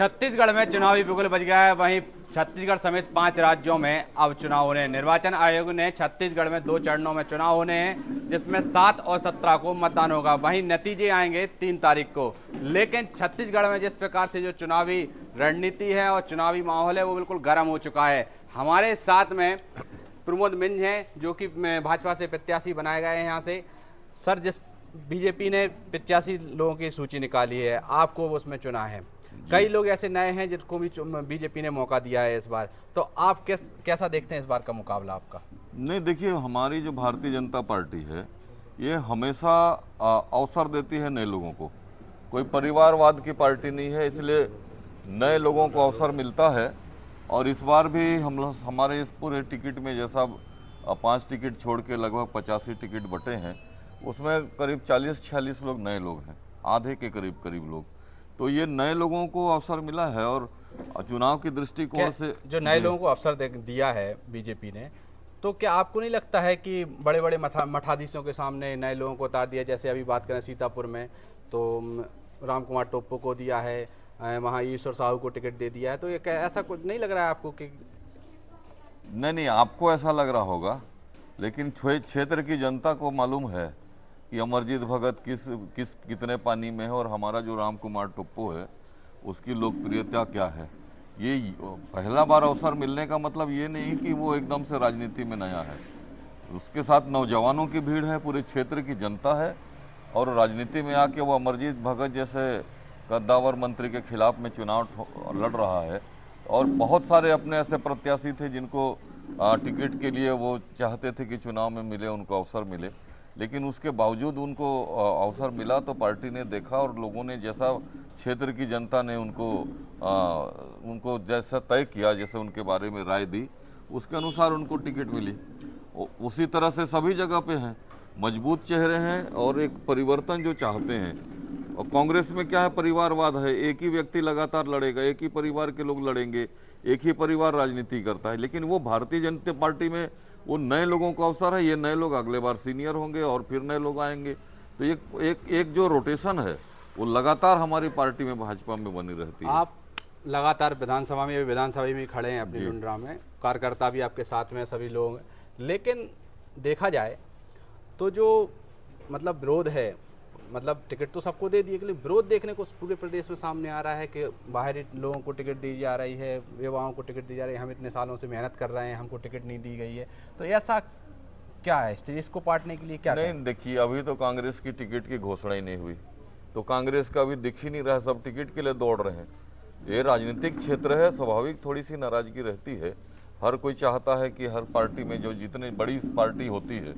छत्तीसगढ़ में चुनावी बिगुल बज गया है। वहीं छत्तीसगढ़ समेत 5 राज्यों में अब चुनाव होने हैं। निर्वाचन आयोग ने छत्तीसगढ़ में 2 चरणों में चुनाव होने हैं, जिसमें 7 और 17 को मतदान होगा। वहीं नतीजे आएंगे 3 तारीख को। लेकिन छत्तीसगढ़ में जिस प्रकार से जो चुनावी रणनीति है और चुनावी माहौल है, वो बिल्कुल गर्म हो चुका है। हमारे साथ में प्रमोद मिंज हैं, जो कि भाजपा से प्रत्याशी बनाए गए हैं यहाँ से। सर, जिस बीजेपी ने 85 लोगों की सूची निकाली है, आपको उसमें चुना है। कई लोग ऐसे नए हैं जिनको भी बीजेपी ने मौका दिया है इस बार, तो आप कैसा देखते हैं इस बार का मुकाबला आपका? नहीं, देखिए, हमारी जो भारतीय जनता पार्टी है, ये हमेशा अवसर देती है नए लोगों को। कोई परिवारवाद की पार्टी नहीं है, इसलिए नए लोगों को अवसर मिलता है। और इस बार भी हमारे इस पूरे टिकट में, जैसा 5 टिकट छोड़ के लगभग 85 टिकट बटे हैं, उसमें करीब 40-46 लोग नए लोग हैं, आधे के करीब लोग। तो ये नए लोगों को अवसर मिला है। और चुनाव की दृष्टिकोण से जो नए लोगों को अवसर दिया है बीजेपी ने, तो क्या आपको नहीं लगता है कि बड़े बड़े मठाधीशों के सामने नए लोगों को उतार दिया? जैसे अभी बात करें सीतापुर में, तो राम कुमार टोप्पो को दिया है, वहाँ ईश्वर साहू को टिकट दे दिया है। तो ये ऐसा कुछ नहीं लग रहा है आपको कि? नहीं, आपको ऐसा लग रहा होगा, लेकिन क्षेत्र की जनता को मालूम है कि अमरजीत भगत कितने पानी में है और हमारा जो राम कुमार टोप्पो है उसकी लोकप्रियता क्या है। ये पहला बार अवसर मिलने का मतलब ये नहीं कि वो एकदम से राजनीति में नया है। उसके साथ नौजवानों की भीड़ है, पूरे क्षेत्र की जनता है। और राजनीति में आके वो अमरजीत भगत जैसे कद्दावर मंत्री के खिलाफ में चुनाव लड़ रहा है। और बहुत सारे अपने ऐसे प्रत्याशी थे जिनको टिकट के लिए वो चाहते थे कि चुनाव में मिले, उनको अवसर मिले। लेकिन उसके बावजूद उनको अवसर मिला तो पार्टी ने देखा, और लोगों ने जैसा, क्षेत्र की जनता ने उनको जैसा तय किया, जैसे उनके बारे में राय दी, उसके अनुसार उनको टिकट मिली। उसी तरह से सभी जगह पे हैं, मजबूत चेहरे हैं और एक परिवर्तन जो चाहते हैं। और कांग्रेस में क्या है, परिवारवाद है, एक ही व्यक्ति लगातार लड़ेगा, एक ही परिवार के लोग लड़ेंगे, एक ही परिवार राजनीति करता है। लेकिन वो भारतीय जनता पार्टी में वो नए लोगों को अवसर है। ये नए लोग अगले बार सीनियर होंगे और फिर नए लोग आएंगे। तो एक जो रोटेशन है वो लगातार हमारी पार्टी में, भाजपा में बनी रहती है। आप लगातार विधानसभा में खड़े हैं अपनी लुंड्रा में, कार्यकर्ता भी आपके साथ में, सभी लोग। लेकिन देखा जाए तो जो मतलब विरोध है, मतलब टिकट तो सबको दे दिए, लेकिन विरोध देखने को पूरे प्रदेश में सामने आ रहा है कि बाहरी लोगों को टिकट दी जा रही है, युवाओं को टिकट दी जा रही है। हम इतने सालों से मेहनत कर रहे हैं, हमको टिकट नहीं दी गई है। तो ऐसा क्या है, इसको पाटने के लिए क्या? नहीं, देखिए, अभी तो कांग्रेस की टिकट की घोषणा ही नहीं हुई, तो कांग्रेस का अभी दिख ही नहीं रहा, सब टिकट के लिए दौड़ रहे हैं। ये राजनीतिक क्षेत्र है, स्वाभाविक थोड़ी सी नाराजगी रहती है। हर कोई चाहता है कि हर पार्टी में जो जितनी बड़ी पार्टी होती है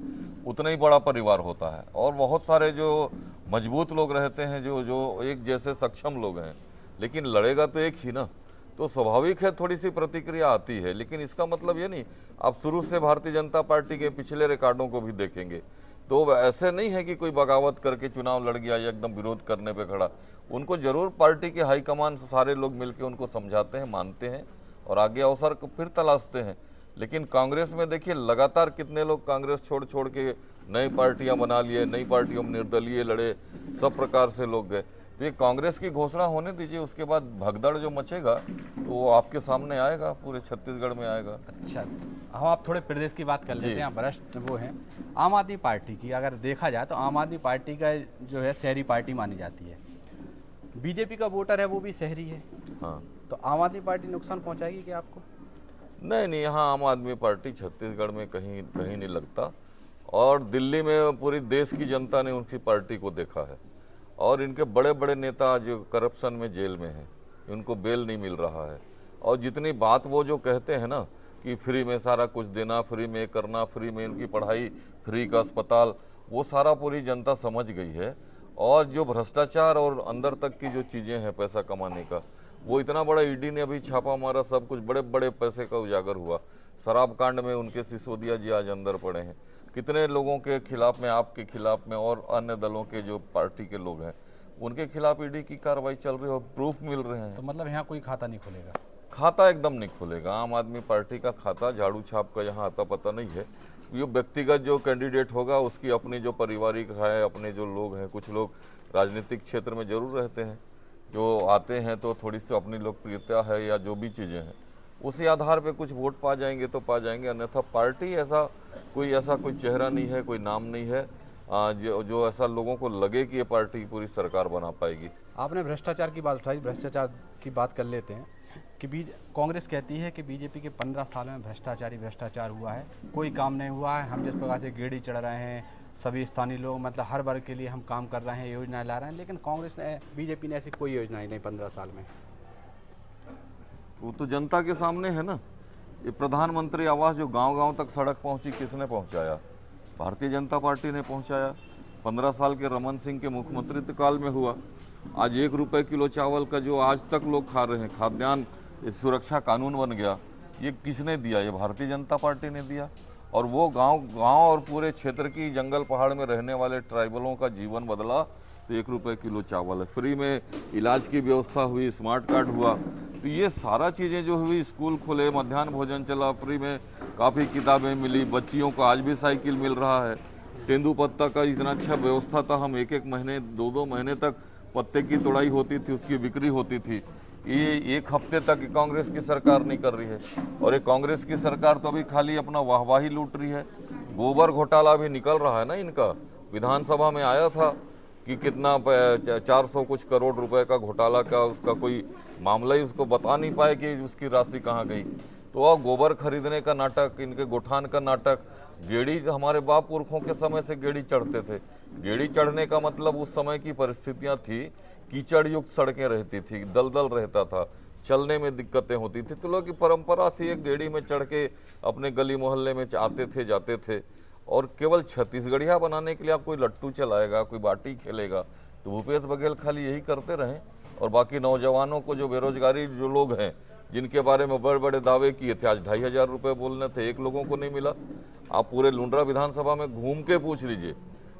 उतना ही बड़ा परिवार होता है, और बहुत सारे जो मजबूत लोग रहते हैं, जो एक जैसे सक्षम लोग हैं। लेकिन लड़ेगा तो एक ही ना, तो स्वाभाविक है थोड़ी सी प्रतिक्रिया आती है। लेकिन इसका मतलब ये नहीं, आप शुरू से भारतीय जनता पार्टी के पिछले रिकॉर्डों को भी देखेंगे तो ऐसे नहीं है कि कोई बगावत करके चुनाव लड़ गया या एकदम विरोध करने पे खड़ा। उनको जरूर पार्टी के हाईकमान से सारे लोग मिलकर उनको समझाते हैं, मानते हैं और आगे अवसर को फिर तलाशते हैं। लेकिन कांग्रेस में देखिए, लगातार कितने लोग कांग्रेस छोड़ छोड़ के नई पार्टियां बना लिए, नई पार्टियों में निर्दलीय लड़े, सब प्रकार से लोग गए। तो ये कांग्रेस की घोषणा होने दीजिए, उसके बाद भगदड़ जो मचेगा तो वो आपके सामने आएगा, पूरे छत्तीसगढ़ में आएगा। अच्छा, हम आप थोड़े प्रदेश की बात कर लेते हैं। वरिष्ठ वो हैं आम आदमी पार्टी की। अगर देखा जाए तो आम आदमी पार्टी का जो है शहरी पार्टी मानी जाती है। बीजेपी का वोटर है वो भी शहरी है। हाँ, तो आम आदमी पार्टी नुकसान पहुंचाएगी क्या आपको? नहीं, यहाँ आम आदमी पार्टी छत्तीसगढ़ में कहीं कहीं नहीं लगता। और दिल्ली में पूरी देश की जनता ने उनकी पार्टी को देखा है। और इनके बड़े बड़े नेता जो करप्शन में जेल में हैं, उनको बेल नहीं मिल रहा है। और जितनी बात वो जो कहते हैं ना कि फ्री में सारा कुछ देना, फ्री में करना, फ्री में इनकी पढ़ाई, फ्री का अस्पताल, वो सारा पूरी जनता समझ गई है। और जो भ्रष्टाचार और अंदर तक की जो चीज़ें हैं पैसा कमाने का, वो इतना बड़ा ईडी ने अभी छापा मारा, सब कुछ बड़े बड़े पैसे का उजागर हुआ। शराब कांड में उनके सिसोदिया जी आज अंदर पड़े हैं। कितने लोगों के खिलाफ में, आपके खिलाफ में और अन्य दलों के जो पार्टी के लोग हैं उनके खिलाफ ईडी की कार्रवाई चल रही है और प्रूफ मिल रहे हैं। तो मतलब यहाँ कोई खाता नहीं खुलेगा? खाता एकदम नहीं खुलेगा। आम आदमी पार्टी का खाता झाड़ू छाप का यहाँ आता पता नहीं है। ये व्यक्तिगत जो कैंडिडेट होगा उसकी अपनी जो पारिवारिक है, अपने जो लोग हैं, कुछ लोग राजनीतिक क्षेत्र में जरूर रहते हैं, जो आते हैं तो थोड़ी सी अपनी लोकप्रियता है या जो भी चीज़ें हैं उसी आधार पे कुछ वोट पा जाएंगे तो पा जाएंगे, अन्यथा पार्टी ऐसा कोई चेहरा नहीं है, कोई नाम नहीं है जो ऐसा लोगों को लगे कि ये पार्टी पूरी सरकार बना पाएगी। आपने भ्रष्टाचार की बात उठाई, भ्रष्टाचार की बात कर लेते हैं कि कांग्रेस कहती है कि बीजेपी के 15 साल में भ्रष्टाचार हुआ है, कोई काम नहीं हुआ है। हम जिस प्रकार से गेड़ी चढ़ रहे हैं, सभी स्थानीय लोग मतलब हर वर्ग के लिए हम काम कर रहे हैं, योजनाएं ला रहे हैं, लेकिन कांग्रेस ने बीजेपी ने ऐसी कोई योजना ही नहीं 15 साल में। वो तो जनता के सामने है ना। ये प्रधानमंत्री आवास जो गांव-गांव तक सड़क पहुंची, किसने पहुंचाया? भारतीय जनता पार्टी ने पहुंचाया। 15 साल के रमन सिंह के मुख्यमंत्री काल में हुआ। आज 1 रुपये किलो चावल का जो आज तक लोग खा रहे हैं, खाद्यान्न सुरक्षा कानून बन गया, ये किसने दिया? ये भारतीय जनता पार्टी ने दिया। और वो गांव और पूरे क्षेत्र की जंगल पहाड़ में रहने वाले ट्राइबलों का जीवन बदला। तो 1 रुपये किलो चावल है, फ्री में इलाज की व्यवस्था हुई, स्मार्ट कार्ड हुआ। तो ये सारा चीज़ें जो हुई, स्कूल खुले, मध्याह्न भोजन चला, फ्री में काफ़ी किताबें मिली, बच्चियों को आज भी साइकिल मिल रहा है। तेंदुपत्ता का इतना अच्छा व्यवस्था था, हम 1-1 महीने 2-2 महीने तक पत्ते की तोड़ाई होती थी, उसकी बिक्री होती थी। ये 1 हफ्ते तक कांग्रेस की सरकार नहीं कर रही है। और ये कांग्रेस की सरकार तो अभी खाली अपना वाहवाही लूट रही है। गोबर घोटाला भी निकल रहा है ना इनका, विधानसभा में आया था कि कितना 400 कुछ करोड़ रुपए का घोटाला का उसका कोई मामला ही उसको बता नहीं पाए कि उसकी राशि कहाँ गई। तो अब गोबर खरीदने का नाटक, इनके गोठान का नाटक, गेड़ी हमारे बाप पुरखों के समय से गेड़ी चढ़ते थे। गेड़ी चढ़ने का मतलब उस समय की परिस्थितियां थी, कीचड़ युक्त सड़कें रहती थी, दलदल रहता था, चलने में दिक्कतें होती थी। तो लोग की परंपरा थी एक गेड़ी में चढ़ के अपने गली मोहल्ले में आते थे जाते थे। और केवल छत्तीसगढ़िया बनाने के लिए आप कोई लट्टू चलाएगा, कोई बाटी खेलेगा, तो भूपेश बघेल खाली यही करते रहें। और बाकी नौजवानों को जो बेरोजगारी जो लोग हैं, जिनके बारे में बड़े बड़े दावे किए थे, आज 2500 रुपये बोलने थे, 1 लोगों को नहीं मिला। आप पूरे लुंड्रा विधानसभा में घूम के पूछ लीजिए,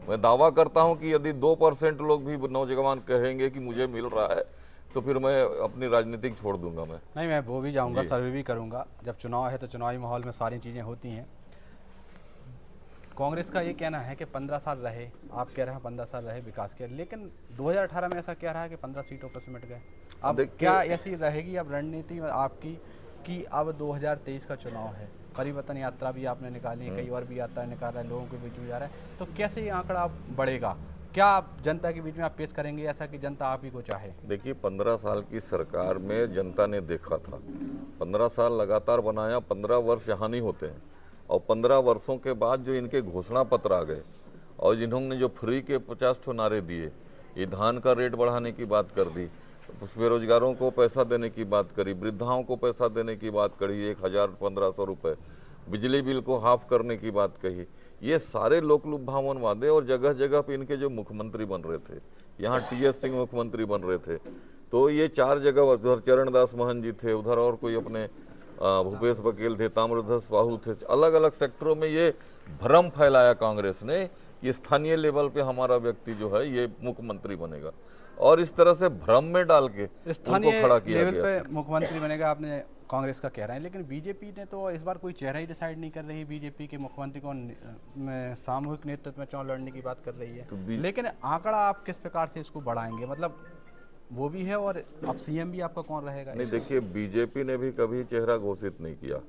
मैं दावा करता हूं कि यदि 2% लोग भी नौजवान कहेंगे कि मुझे मिल रहा है, तो फिर मैं अपनी राजनीतिक छोड़ दूंगा। मैं वो भी जाऊंगा, सर्वे भी करूंगा। जब चुनाव है तो चुनावी माहौल में सारी चीज़ें होती हैं। कांग्रेस का ये कहना है कि 15 साल रहे, आप कह रहे हैं 15 साल रहे विकास के, लेकिन 2018 में ऐसा कह रहा है कि 15 सीटों पर सिमट गए। अब क्या ऐसी रहेगी अब रणनीति आपकी कि अब 2023 का चुनाव है, परिवर्तन यात्रा भी आपने निकाली है, कई और भी यात्रा निकाल रहा है, लोगों के बीच में जा रहा है, तो कैसे ये आंकड़ा बढ़ेगा? क्या आप जनता के बीच में आप पेश करेंगे ऐसा कि जनता आप ही को चाहे? देखिए, 15 साल की सरकार में जनता ने देखा था, 15 साल लगातार बनाया, 15 वर्ष यहाँ नहीं होते हैं। और 15 वर्षों के बाद जो इनके घोषणा पत्र आ गए और जिन्होंने जो फ्री के 50 ठो नारे दिए, ये धान का रेट बढ़ाने की बात कर दी, उस बेरोजगारों को पैसा देने की बात करी, वृद्धाओं को पैसा देने की बात करी, 1000-1500 रुपये, बिजली बिल को हाफ करने की बात कही, ये सारे लोकलुभावन वादे। और जगह जगह पे इनके जो मुख्यमंत्री बन रहे थे, यहाँ TS सिंह मुख्यमंत्री बन रहे थे, तो ये 4 जगह, उधर चरणदास महन जी थे, उधर और कोई अपने भूपेश बघेल थे, ताम्रध्वज साहू थे, अलग अलग सेक्टरों में ये भ्रम फैलाया कांग्रेस ने कि स्थानीय लेवल पे हमारा व्यक्ति जो है ये मुख्यमंत्री बनेगा, और इस तरह से भ्रम में डाल के उनको खड़ा किया गया। पे मुख्यमंत्री बनेगा, आपने कांग्रेस का कह रहे हैं, लेकिन बीजेपी ने तो इस बार कोई चेहरा ही डिसाइड नहीं कर रही। बीजेपी के मुख्यमंत्री को सामूहिक नेतृत्व में चुनाव लड़ने की बात कर रही है, लेकिन आंकड़ा आप किस प्रकार से इसको बढ़ाएंगे? मतलब वो भी है और अब CM भी आपका कौन रहेगा? नहीं, देखिए, बीजेपी ने भी कभी चेहरा घोषित नहीं किया।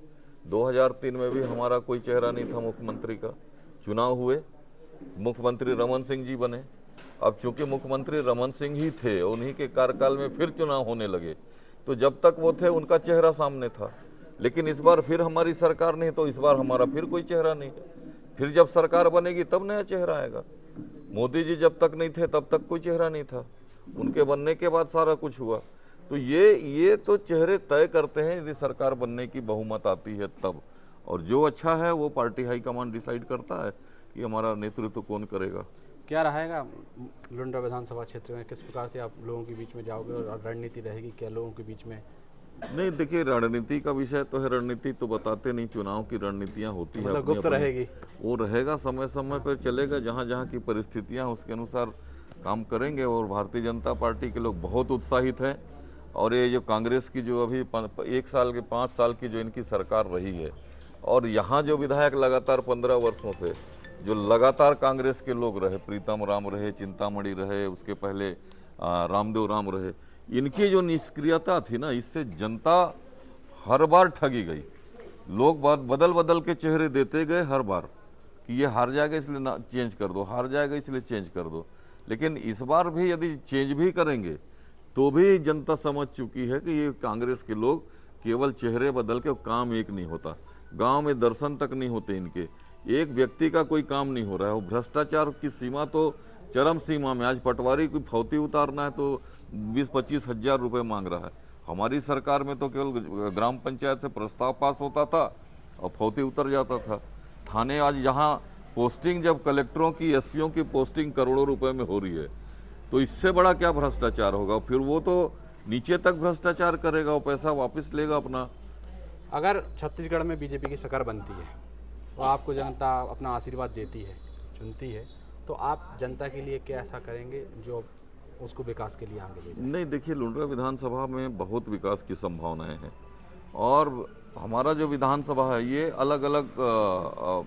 2003 में भी हमारा कोई चेहरा नहीं था मुख्यमंत्री का। चुनाव हुए, मुख्यमंत्री रमन सिंह जी बने। अब चूंकि मुख्यमंत्री रमन सिंह ही थे, उन्हीं के कार्यकाल में फिर चुनाव होने लगे, तो जब तक वो थे उनका चेहरा सामने था। लेकिन इस बार फिर हमारी सरकार नहीं, तो इस बार हमारा फिर कोई चेहरा नहीं है। फिर जब सरकार बनेगी तब नया चेहरा आएगा। मोदी जी जब तक नहीं थे तब तक कोई चेहरा नहीं था, उनके बनने के बाद सारा कुछ हुआ। तो ये तो चेहरे तय करते हैं यदि सरकार बनने की बहुमत आती है तब, और जो अच्छा है वो पार्टी हाईकमान डिसाइड करता है कि हमारा नेतृत्व कौन करेगा। क्या रहेगा लुंड्रा विधानसभा क्षेत्र में, किस प्रकार से आप लोगों के बीच में जाओगे और रणनीति रहेगी क्या लोगों के बीच में? नहीं, देखिए, रणनीति का विषय तो है, रणनीति तो बताते नहीं, चुनाव की रणनीतियां होती है, मतलब गुप्त रहेगी। वो रहेगा, समय समय पर चलेगा, जहाँ जहाँ की परिस्थितियां उसके अनुसार काम करेंगे। और भारतीय जनता पार्टी के लोग बहुत उत्साहित हैं। और ये जो कांग्रेस की जो अभी 5 साल की जो इनकी सरकार रही है, और यहाँ जो विधायक लगातार 15 वर्षों से जो लगातार कांग्रेस के लोग रहे, प्रीतम राम रहे, चिंतामणि रहे, उसके पहले रामदेव राम रहे, इनकी जो निष्क्रियता थी ना, इससे जनता हर बार ठगी गई। लोग बदल बदल के चेहरे देते गए हर बार कि ये हार जाएगा इसलिए ना चेंज कर दो, हार जाएगा इसलिए चेंज कर दो। लेकिन इस बार भी यदि चेंज भी करेंगे तो भी जनता समझ चुकी है कि ये कांग्रेस के लोग केवल चेहरे बदल के काम एक नहीं होता। गांव में दर्शन तक नहीं होते इनके, एक व्यक्ति का कोई काम नहीं हो रहा है। वो भ्रष्टाचार की सीमा तो चरम सीमा में। आज पटवारी कोई फौती उतारना है तो 20-25 हजार रुपये मांग रहा है। हमारी सरकार में तो केवल ग्राम पंचायत से प्रस्ताव पास होता था और फौती उतर जाता था। थाने आज यहाँ पोस्टिंग, जब कलेक्टरों की, एसपीओ की पोस्टिंग करोड़ों रुपए में हो रही है, तो इससे बड़ा क्या भ्रष्टाचार होगा। फिर वो तो नीचे तक भ्रष्टाचार करेगा, वो पैसा वापस लेगा अपना। अगर छत्तीसगढ़ में बीजेपी की सरकार बनती है और आपको जनता अपना आशीर्वाद देती है, चुनती है, तो आप जनता के लिए क्या ऐसा करेंगे जो उसको विकास के लिए आगे ले जाए? नहीं, देखिए, लुंड्रा विधानसभा में बहुत विकास की संभावनाएं हैं और हमारा जो विधानसभा है ये अलग अलग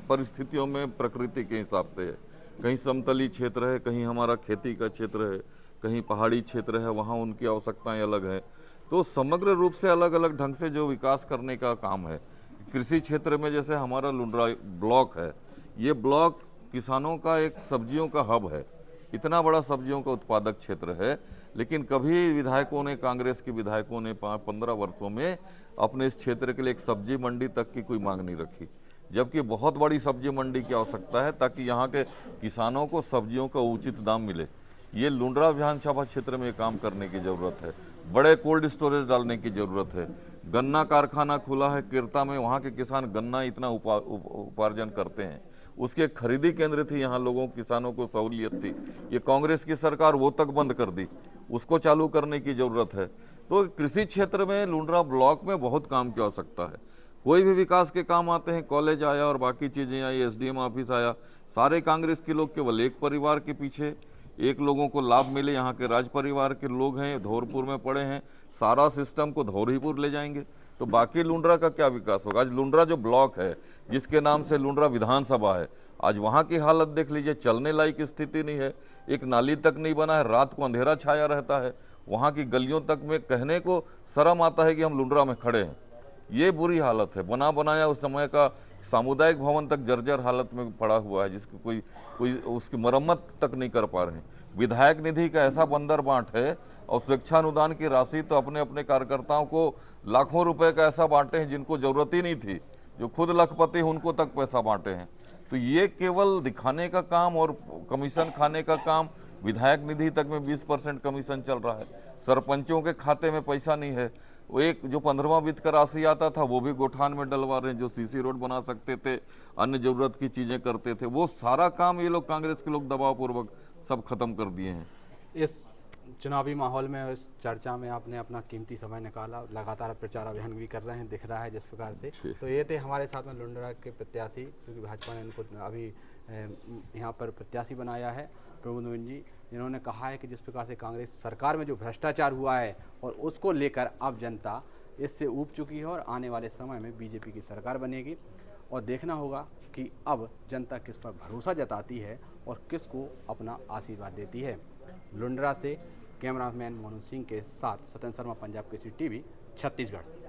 परिस्थितियों में प्रकृति के हिसाब से है। कहीं समतली क्षेत्र है, कहीं हमारा खेती का क्षेत्र है, कहीं पहाड़ी क्षेत्र है, वहाँ उनकी आवश्यकताएं अलग हैं। तो समग्र रूप से अलग अलग ढंग से जो विकास करने का काम है। कृषि क्षेत्र में जैसे हमारा लुंड्रा ब्लॉक है, ये ब्लॉक किसानों का एक सब्जियों का हब है। इतना बड़ा सब्जियों का उत्पादक क्षेत्र है, लेकिन कभी विधायकों ने, कांग्रेस के विधायकों ने 15 वर्षों में अपने इस क्षेत्र के लिए एक सब्जी मंडी तक की कोई मांग नहीं रखी, जबकि बहुत बड़ी सब्जी मंडी की आवश्यकता है ताकि यहाँ के किसानों को सब्जियों का उचित दाम मिले। ये लुंड्रा विधानसभा क्षेत्र में काम करने की ज़रूरत है। बड़े कोल्ड स्टोरेज डालने की ज़रूरत है। गन्ना कारखाना खुला है किरता में, वहाँ के किसान गन्ना इतना उपार्जन करते हैं, उसके खरीदी केंद्र थी, यहाँ लोगों किसानों को सहूलियत थी। ये कांग्रेस की सरकार वो तक बंद कर दी, उसको चालू करने की ज़रूरत है। तो कृषि क्षेत्र में लुंड्रा ब्लॉक में बहुत काम की आवश्यकता है। कोई भी विकास के काम आते हैं, कॉलेज आया और बाकी चीज़ें आई, एसडीएम ऑफिस आया, सारे कांग्रेस के लोग केवल एक परिवार के पीछे, एक लोगों को लाभ मिले। यहाँ के राज परिवार के लोग हैं, धौरपुर में पड़े हैं, सारा सिस्टम को धौरहीपुर ले जाएंगे, तो बाकी लुंड्रा का क्या विकास होगा। आज लुंड्रा जो ब्लॉक है जिसके नाम से लुंड्रा विधानसभा है, आज वहाँ की हालत देख लीजिए, चलने लायक स्थिति नहीं है, एक नाली तक नहीं बना है, रात को अंधेरा छाया रहता है, वहाँ की गलियों तक में कहने को शर्म आता है कि हम लुंड्रा में खड़े हैं। ये बुरी हालत है। बना बनाया उस समय का सामुदायिक भवन तक जर्जर हालत में पड़ा हुआ है, जिसकी कोई उसकी मरम्मत तक नहीं कर पा रहे हैं। विधायक निधि का ऐसा बंदर बांट है और स्वेच्छानुदान की राशि तो अपने अपने कार्यकर्ताओं को लाखों रुपए का ऐसा बांटे हैं जिनको जरूरत ही नहीं थी, जो खुद लखपति उनको तक पैसा बांटे हैं। तो ये केवल दिखाने का काम और कमीशन खाने का काम। विधायक निधि तक में 20% कमीशन चल रहा है, सरपंचों के खाते में पैसा नहीं है। वो एक जो 15वां वित्त का राशि आता था वो भी गोठान में डलवा रहे हैं। जो सीसी रोड बना सकते थे, अन्य जरूरत की चीजें करते थे, वो सारा काम ये लोग कांग्रेस के लोग दबावपूर्वक सब खत्म कर दिए हैं। इस चुनावी माहौल में, इस चर्चा में आपने अपना कीमती समय निकाला, लगातार प्रचार अभियान भी कर रहे हैं, दिख रहा है जिस प्रकार से। तो ये थे हमारे साथ में लुंड्रा के प्रत्याशी, क्योंकि भाजपा ने इनको अभी यहाँ पर प्रत्याशी बनाया है, प्रमोद जी, जिन्होंने कहा है कि जिस प्रकार से कांग्रेस सरकार में जो भ्रष्टाचार हुआ है और उसको लेकर अब जनता इससे ऊब चुकी है और आने वाले समय में बीजेपी की सरकार बनेगी और देखना होगा कि अब जनता किस पर भरोसा जताती है और किसको अपना आशीर्वाद देती है। लुंड्रा से कैमरामैन मोनू सिंह के साथ सत्येंद्र शर्मा, पंजाब केसरी टीवी, छत्तीसगढ़।